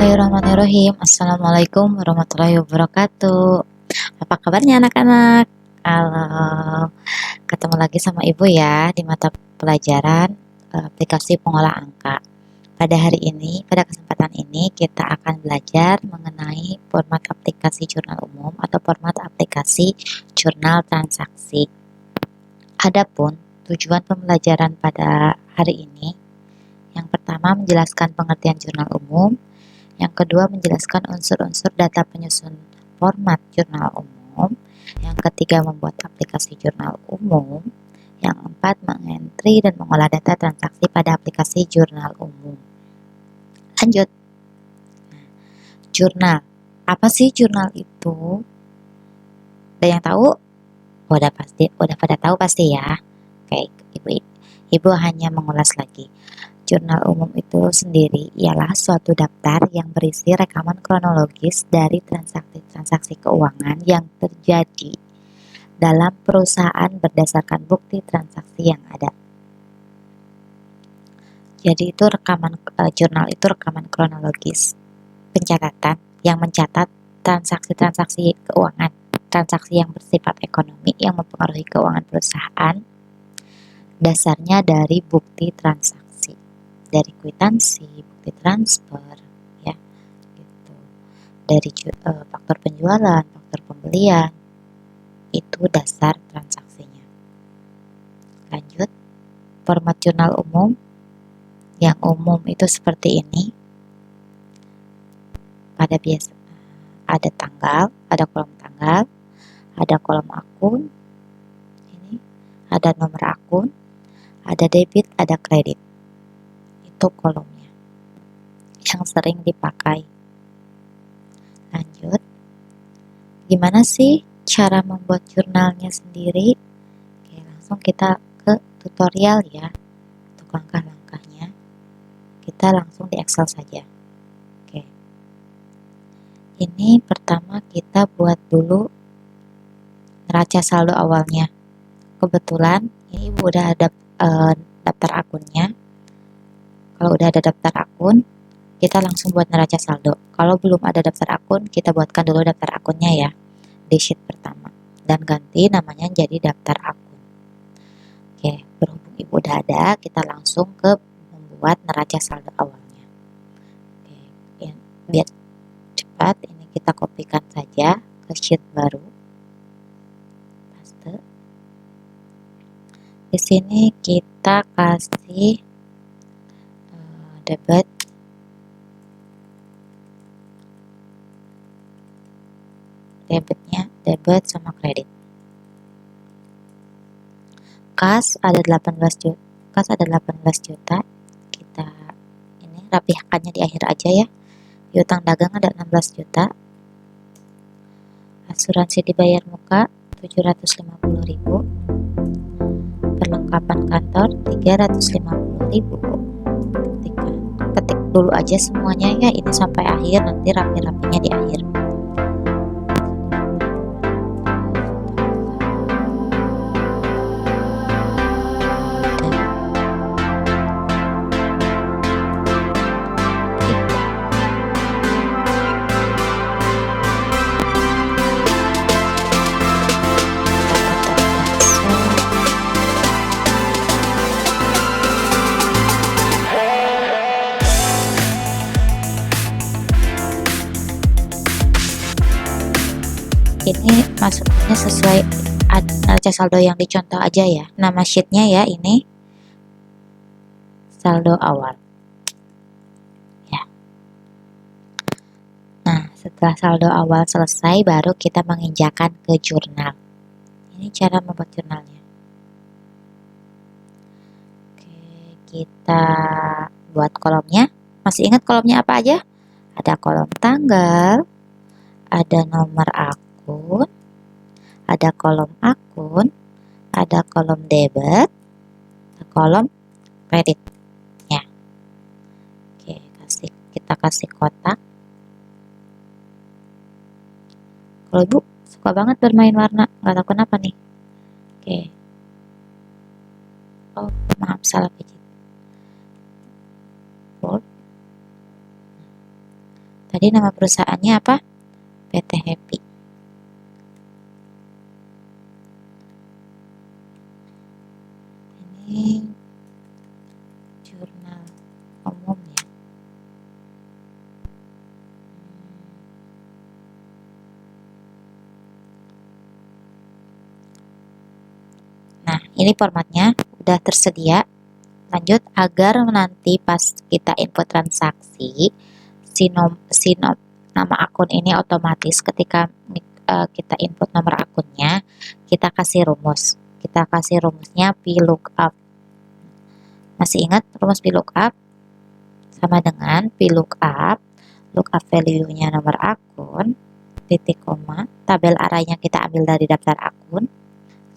Bismillahirrahmanirrahim. Assalamualaikum warahmatullahi wabarakatuh. Apa kabarnya anak-anak? Halo, ketemu lagi sama Ibu ya di mata pelajaran aplikasi pengolah angka. Pada hari ini, pada kesempatan ini kita akan belajar mengenai format aplikasi jurnal umum atau format aplikasi jurnal transaksi. Adapun tujuan pembelajaran pada hari ini, yang pertama menjelaskan pengertian jurnal umum, yang kedua menjelaskan unsur-unsur data penyusun format jurnal umum, yang ketiga membuat aplikasi jurnal umum, yang keempat mengentri dan mengolah data transaksi pada aplikasi jurnal umum. Lanjut. Jurnal. Apa sih jurnal itu? Ada yang tahu? Udah pada tahu pasti ya. Oke, Ibu hanya mengulas lagi. Jurnal umum itu sendiri ialah suatu daftar yang berisi rekaman kronologis dari transaksi-transaksi keuangan yang terjadi dalam perusahaan berdasarkan bukti transaksi yang ada. Jadi itu jurnal itu rekaman kronologis, pencatatan yang mencatat transaksi-transaksi keuangan, transaksi yang bersifat ekonomi yang mempengaruhi keuangan perusahaan, dasarnya dari bukti transaksi, dari kwitansi, bukti transfer, ya, gitu. Dari faktor penjualan, faktor pembelian, itu dasar transaksinya. Lanjut, format jurnal umum. Yang umum itu seperti ini. Pada biasa ada tanggal, ada kolom tanggal, ada kolom akun, ini ada nomor akun, ada debit, ada kredit. Itu kolomnya yang sering dipakai. Lanjut, gimana sih cara membuat jurnalnya sendiri? Oke, langsung kita ke tutorial ya, untuk langkah-langkahnya. Kita langsung di Excel saja. Oke, ini pertama kita buat dulu neraca saldo awalnya. Kebetulan ini Ibu udah ada daftar akunnya. Kalau udah ada daftar akun, kita langsung buat neraca saldo. Kalau belum ada daftar akun, kita buatkan dulu daftar akunnya ya, di sheet pertama, dan ganti namanya jadi daftar akun. Oke, berhubung Ibu udah ada, kita langsung ke membuat neraca saldo awalnya. Oke, ya, biar cepat, ini kita kopikan saja ke sheet baru. Paste. Di sini kita kasih debit, debitnya debit sama kredit. Kas ada 18 juta, kas ada 18 juta. Kita ini rapihkannya di akhir aja ya. Piutang dagang ada 16 juta. Asuransi dibayar muka 750.000. Perlengkapan kantor 350.000. Ketik dulu aja semuanya ya, ini sampai akhir, nanti rapi-rapinya di akhir. Ini masuknya sesuai neraca saldo yang dicontoh aja ya. Nama sheetnya ya, ini saldo awal ya. Nah, setelah saldo awal selesai, baru kita menginjakan ke jurnal. Ini cara membuat jurnalnya. Oke, kita buat kolomnya. Masih ingat kolomnya apa aja? Ada kolom tanggal, ada nomor akun, ada kolom akun, ada kolom debit, ada kolom kredit ya. Oke, kita kasih kotak. Kalau Ibu suka banget bermain warna, nggak tahu kenapa nih. Oke, oh maaf, salah pijit. Bold. Tadi nama perusahaannya apa? PT Happy. Ini jurnal umum ya. Nah, ini formatnya udah tersedia. Lanjut, agar nanti pas kita input transaksi, nama akun ini otomatis ketika kita input nomor akunnya, kita kasih rumus. Kita kasih rumusnya VLOOKUP. Masih ingat rumus VLOOKUP? Sama dengan VLOOKUP, lookup value-nya nomor akun, titik koma, tabel arraynya kita ambil dari daftar akun,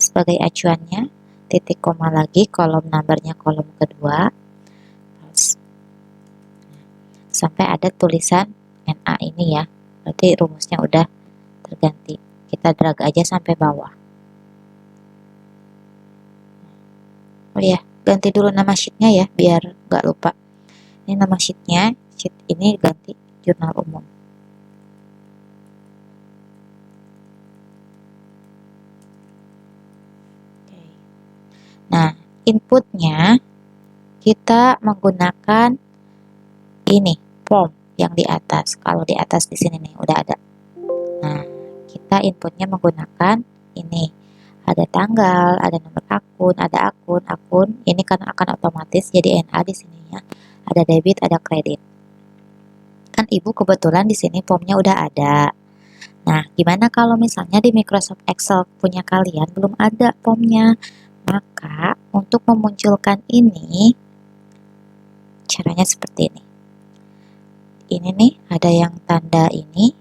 sebagai acuannya, titik koma lagi, kolom numbernya kolom kedua, sampai ada tulisan NA ini ya, berarti rumusnya udah terganti. Kita drag aja sampai bawah. Oh ya, ganti dulu nama sheetnya ya, biar nggak lupa. Ini nama sheetnya, sheet ini ganti jurnal umum. Nah, inputnya kita menggunakan ini form yang di atas. Kalau di atas di sini nih udah ada. Nah, kita inputnya menggunakan ini. Ada tanggal, ada nomor akun, ada akun. Ini kan akan otomatis jadi NA di sini ya. Ada debit, ada kredit. Kan Ibu kebetulan di sini formnya udah ada. Nah, gimana kalau misalnya di Microsoft Excel punya kalian belum ada formnya? Maka untuk memunculkan ini caranya seperti ini. Ini nih ada yang tanda ini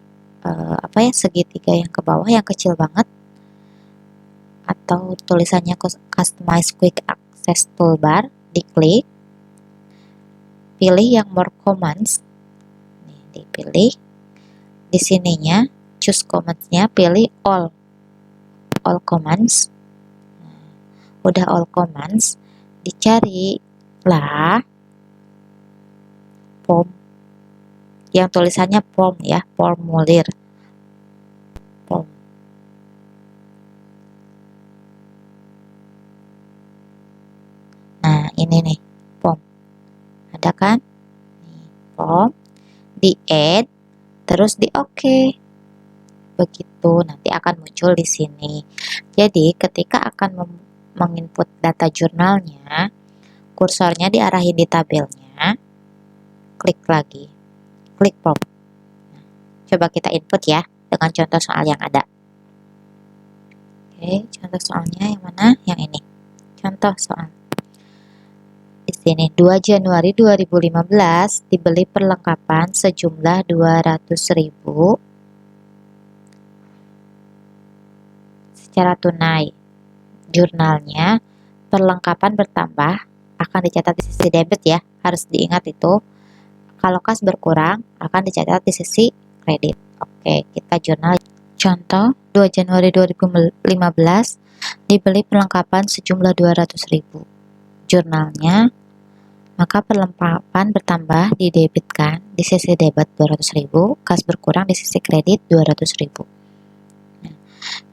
apa ya, segitiga yang ke bawah yang kecil banget, atau tulisannya Customize Quick Access Toolbar, diklik, pilih yang More Commands, nih, dipilih, di sininya choose commands-nya pilih all commands. Udah all commands, dicari lah form yang tulisannya form ya, formulir, form. Nah, ini nih form, ada kan? Nih, form, di add, terus di OK. Begitu nanti akan muncul di sini. Jadi ketika akan menginput data jurnalnya, kursornya diarahin di tabelnya, klik lagi, klik form. Nah, coba kita input ya dengan contoh soal yang ada. Oke, contoh soalnya yang mana? Yang ini. Contoh soal. Di sini 2 Januari 2015 dibeli perlengkapan sejumlah 200.000 secara tunai. Jurnalnya perlengkapan bertambah akan dicatat di sisi debit ya, harus diingat itu. Kalau kas berkurang akan dicatat di sisi kredit. Oke, kita jurnal. Contoh 2 Januari 2015 dibeli perlengkapan sejumlah 200.000. Jurnalnya, maka perlengkapan bertambah didebitkan di sisi debit 200.000, kas berkurang di sisi kredit 200.000. Nah,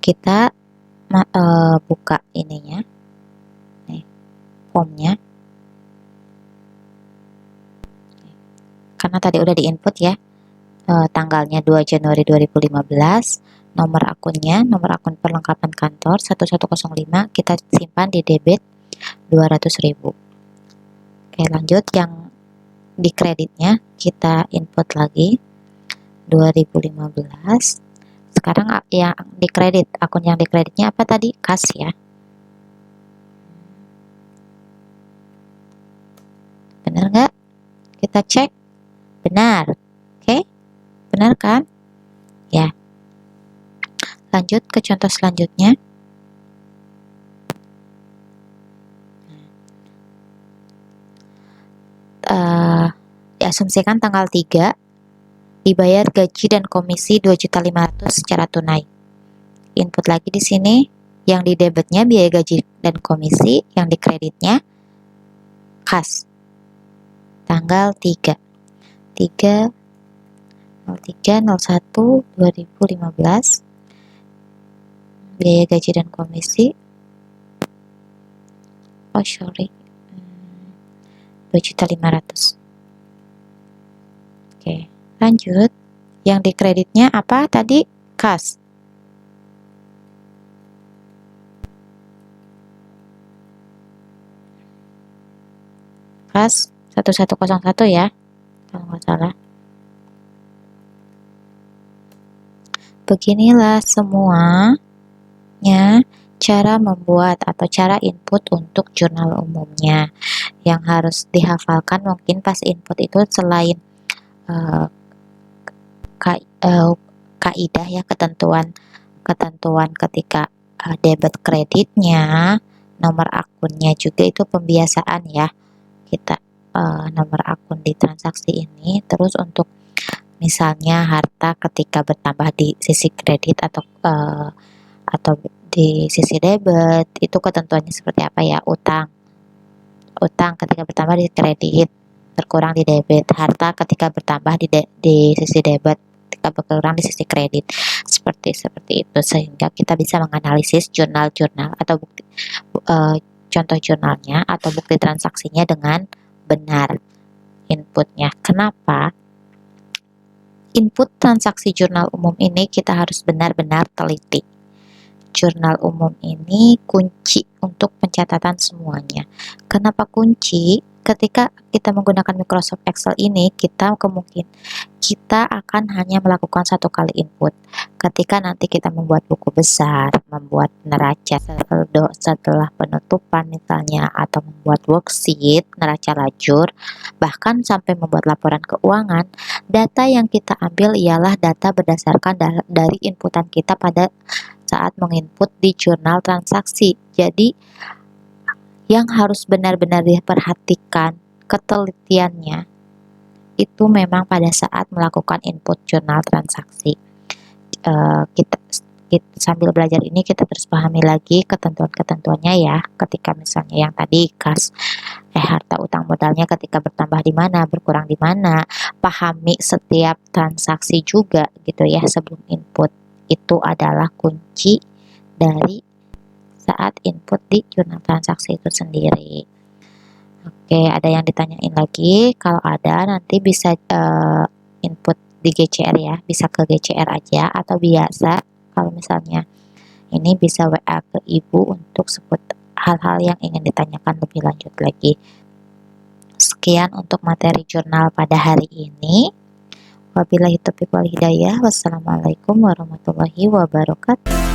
kita buka ininya, nih, formnya. Karena tadi udah diinput ya, tanggalnya 2 Januari 2015, nomor akunnya, nomor akun perlengkapan kantor 1105, kita simpan di debit 200.000. Oke, lanjut yang di kreditnya kita input lagi 2015. Sekarang yang di kredit, akun yang di kreditnya apa tadi? Kas ya. Benar nggak? Kita cek. Benar. Oke, benar kan? Ya. Lanjut ke contoh selanjutnya. Diasumsikan tanggal 3 dibayar gaji dan komisi 2.500.000 secara tunai. Input lagi di sini, yang di debitnya biaya gaji dan komisi, yang di kreditnya kas. Tanggal 3 03.01.2015. Biaya gaji dan komisi, oh sorry, 2.500.000. Oke, lanjut. Yang dikreditnya apa tadi? Kas. Kas 1101 ya, kalau nggak salah. Beginilah semuanya cara membuat atau cara input untuk jurnal umumnya. Yang harus dihafalkan mungkin pas input itu selain kaidah ya, ketentuan ketika debit kreditnya, nomor akunnya juga itu pembiasaan ya kita, nomor akun di transaksi ini. Terus untuk misalnya harta ketika bertambah di sisi kredit atau di sisi debit itu ketentuannya seperti apa ya. Utang ketika bertambah di kredit berkurang di debit, harta ketika bertambah di sisi debit ketika berkurang di sisi kredit, seperti itu, sehingga kita bisa menganalisis jurnal-jurnal atau bukti contoh jurnalnya atau bukti transaksinya dengan benar inputnya. Kenapa? Input transaksi jurnal umum ini kita harus benar-benar teliti. Jurnal umum ini kunci untuk pencatatan semuanya. Kenapa kunci? Ketika kita menggunakan Microsoft Excel ini, kita akan hanya melakukan satu kali input. Ketika nanti kita membuat buku besar, membuat neraca saldo setelah penutupan misalnya, atau membuat worksheet, neraca lajur, bahkan sampai membuat laporan keuangan, data yang kita ambil ialah data berdasarkan dari inputan kita pada saat menginput di jurnal transaksi. Jadi yang harus benar-benar diperhatikan ketelitiannya itu memang pada saat melakukan input jurnal transaksi. Kita sambil belajar ini kita terus pahami lagi ketentuan-ketentuannya ya. Ketika misalnya yang tadi kas harta utang modalnya ketika bertambah di mana, berkurang di mana, pahami setiap transaksi juga gitu ya sebelum input. Itu adalah kunci dari saat input di jurnal transaksi itu sendiri. Oke, ada yang ditanyain lagi? Kalau ada nanti bisa input di GCR ya, bisa ke GCR aja atau biasa kalau misalnya ini bisa WA ke ibu untuk sebut hal-hal yang ingin ditanyakan lebih lanjut lagi. Sekian untuk materi jurnal pada hari ini. Wabillahi taufiq wal hidayah. Wassalamualaikum warahmatullahi wabarakatuh.